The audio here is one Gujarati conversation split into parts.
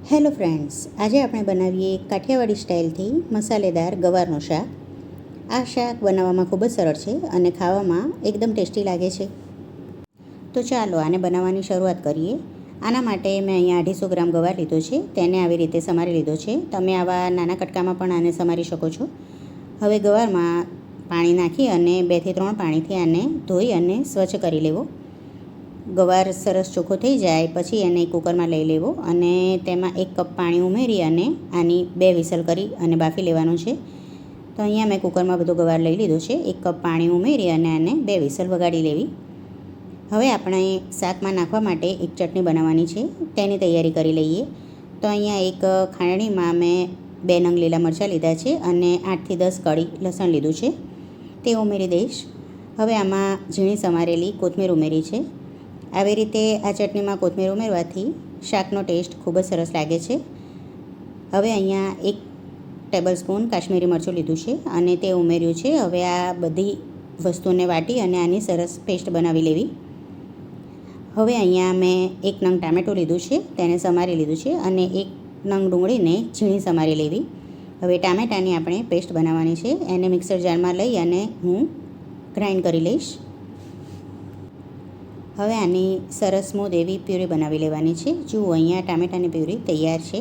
હેલો ફ્રેન્ડ્સ, આજે આપણે બનાવીએ કાઠિયાવાડી સ્ટાઇલથી મસાલેદાર ગવારનું શાક. આ શાક બનાવવામાં ખૂબ જ સરળ છે અને ખાવામાં એકદમ ટેસ્ટી લાગે છે. તો ચાલો આને બનાવવાની શરૂઆત કરીએ. આના માટે મેં અહીંયા 250 ગ્રામ ગવાર લીધો છે. તેને આવી રીતે સમારી લીધો છે. તમે આવા નાના કટકામાં પણ આને સમારી શકો છો. હવે ગવારમાં પાણી નાખી અને 2 થી 3 પાણીથી આને ધોઈ અને સ્વચ્છ કરી લેવો. ગવાર સરસ ચોખ્ખો થઈ જાય પછી એને કુકરમાં લઈ લેવો અને તેમાં 1 કપ પાણી ઉમેરી અને આની 2 વિસલ કરી અને બાફી લેવાનું છે. તો અહીંયા મેં કુકરમાં બધો ગવાર લઈ લીધો છે. 1 કપ પાણી ઉમેરી અને આને 2 વિસલ વગાડી લેવી. હવે આપણે શાકમાં નાખવા માટે એક ચટણી બનાવવાની છે, તેની તૈયારી કરી લઈએ. તો અહીંયા એક ખાંડણીમાં મેં 2 નંગ લીલા મરચાં લીધા છે અને 8 થી 10 કળી લસણ લીધું છે, તે ઉમેરી દઈશ. હવે આમાં ઝીણી સમારેલી કોથમીર ઉમેરી છે. આવી રીતે આ ચટણીમાં કોથમીર ઉમેરવાથી શાકનો ટેસ્ટ ખૂબ જ સરસ લાગે છે. હવે અહીંયા 1 ટેબલ સ્પૂન કાશ્મીરી મરચું લીધું છે અને તે ઉમેર્યું છે. હવે આ બધી વસ્તુને વાટી અને આની સરસ પેસ્ટ બનાવી લેવી. હવે અહીંયા મેં 1 નંગ ટામેટું લીધું છે, તેને સમારી લીધું છે અને 1 નંગ ડુંગળીને ઝીણી સમારી લેવી. હવે ટામેટાની આપણે પેસ્ટ બનાવવાની છે, એને મિક્સર જારમાં લઈ અને હું ગ્રાઇન્ડ કરી લઈશ. હવે આની સરસ સ્મૂધ એવી પ્યુરી બનાવી લેવાની છે. જુઓ અહીંયા ટામેટાની પ્યુરી તૈયાર છે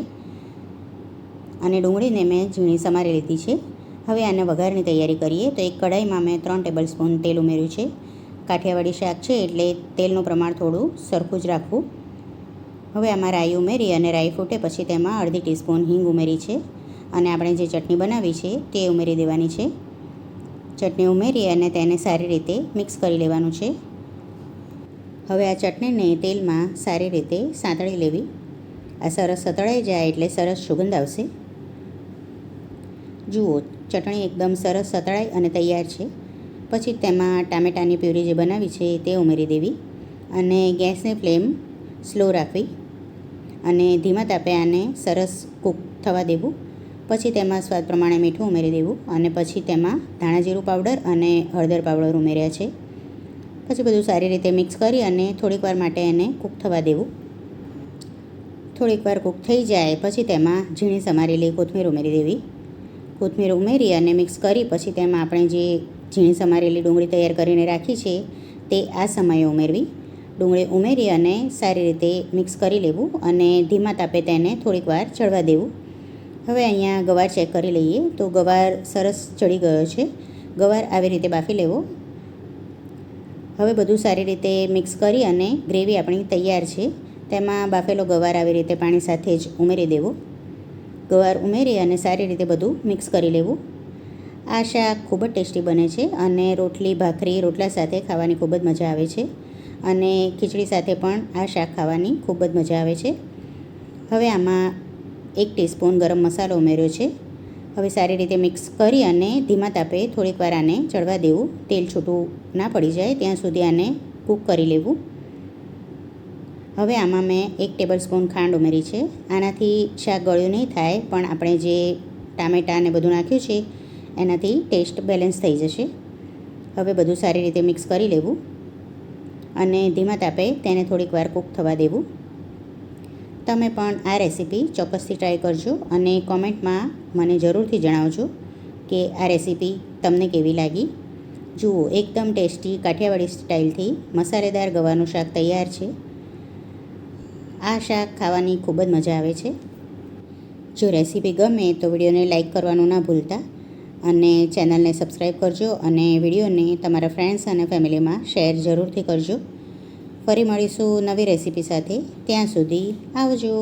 અને ડુંગળીને મેં ઝીણી સમારી લીધી છે. હવે આને વઘારની તૈયારી કરીએ. તો એક કઢાઈમાં મેં 3 ટેબલ સ્પૂન તેલ ઉમેર્યું છે. કાઠિયાવાડી શાક છે એટલે તેલનું પ્રમાણ થોડું સરખું જ રાખવું. હવે આમાં રાઈ ઉમેરી અને રાઈ ફૂટે પછી તેમાં અડધી ટીસ્પૂન હિંગ ઉમેરી છે અને આપણે જે ચટણી બનાવી છે તે ઉમેરી દેવાની છે. ચટણી ઉમેરી અને તેને સારી રીતે મિક્સ કરી લેવાનું છે. હવે આ ચટણીને તેલમાં સારી રીતે સાંતળી લેવી. આ સરસ સતળાઈ જાય એટલે સરસ સુગંધ આવશે. જુઓ ચટણી એકદમ સરસ સતળાઈ અને તૈયાર છે. પછી તેમાં ટામેટાની પ્યુરી જે બનાવી છે તે ઉમેરી દેવી અને ગેસની ફ્લેમ સ્લો રાખવી અને ધીમા તાપે આને સરસ કૂક થવા દેવું. પછી તેમાં સ્વાદ પ્રમાણે મીઠું ઉમેરી દેવું અને પછી તેમાં ધાણા જીરું પાવડર અને હળદર પાવડર ઉમેર્યા છે. પછી બધું સારી રીતે મિક્સ કરી અને થોડીક વાર માટે એને કૂક થવા દેવું. થોડીક વાર કૂક થઈ જાય પછી તેમાં ઝીણી સમારેલી કોથમીર ઉમેરી દેવી. કોથમીર ઉમેરી અને મિક્સ કરી પછી તેમાં આપણે જે ઝીણી સમારેલી ડુંગળી તૈયાર કરીને રાખી છે તે આ સમયે ઉમેરવી. ડુંગળી ઉમેરી અને સારી રીતે મિક્સ કરી લેવું અને ધીમા તાપે તેને થોડીક વાર ચડવા દેવું. હવે અહીંયા ગવાર ચેક કરી લઈએ. તો ગવાર સરસ ચડી ગયો છે. ગવાર આવી રીતે બાફી લેવો. હવે બધું સારી રીતે મિક્સ કરી અને ગ્રેવી આપણી તૈયાર છે. તેમાં બાફેલો ગવાર આવી રીતે પાણી સાથે જ ઉમેરી દેવો. ગવાર ઉમેરી અને સારી રીતે બધું મિક્સ કરી લેવું. આ શાક ખૂબ જ ટેસ્ટી બને છે અને રોટલી, ભાખરી, રોટલા સાથે ખાવાની ખૂબ જ મજા આવે છે અને ખીચડી સાથે પણ આ શાક ખાવાની ખૂબ જ મજા આવે છે. હવે આમાં 1 ટીસ્પૂન ગરમ મસાલો ઉમેર્યો છે. હવે સારી રીતે મિક્સ કરી અને ધીમા તાપે થોડીક વાર આને ચડવા દેવું. તેલ છૂટું ના પડી જાય ત્યાં સુધી આને કૂક કરી લેવું. હવે આમાં મેં 1 ટેબલ સ્પૂન ખાંડ ઉમેરી છે. આનાથી શાક ગળ્યું નહીં થાય પણ આપણે જે ટામેટાં ને બધું નાખ્યું છે એનાથી ટેસ્ટ બેલેન્સ થઈ જશે. હવે બધું સારી રીતે મિક્સ કરી લેવું અને ધીમા તાપે તેને થોડીક વાર કૂક થવા દેવું. તમે પણ આ રેસીપી ચોક્કસથી ટ્રાય કરજો અને કોમેન્ટમાં મને જરૂરથી જણાવજો કે આ રેસીપી તમને કેવી લાગી. જુઓ એકદમ ટેસ્ટી કાઠિયાવાડી સ્ટાઇલથી મસાલેદાર ગવારનું શાક તૈયાર છે. આ શાક ખાવાની ખૂબ જ મજા આવે છે. જો રેસીપી ગમે તો વિડીયોને લાઈક કરવાનું ના ભૂલતા અને ચેનલને સબસ્ક્રાઈબ કરજો અને વિડીયોને તમારા ફ્રેન્ડ્સ અને ફેમિલીમાં શેર જરૂરથી કરજો. ફરી મળીશું નવી રેસીપી સાથે. ત્યાં સુધી આવજો.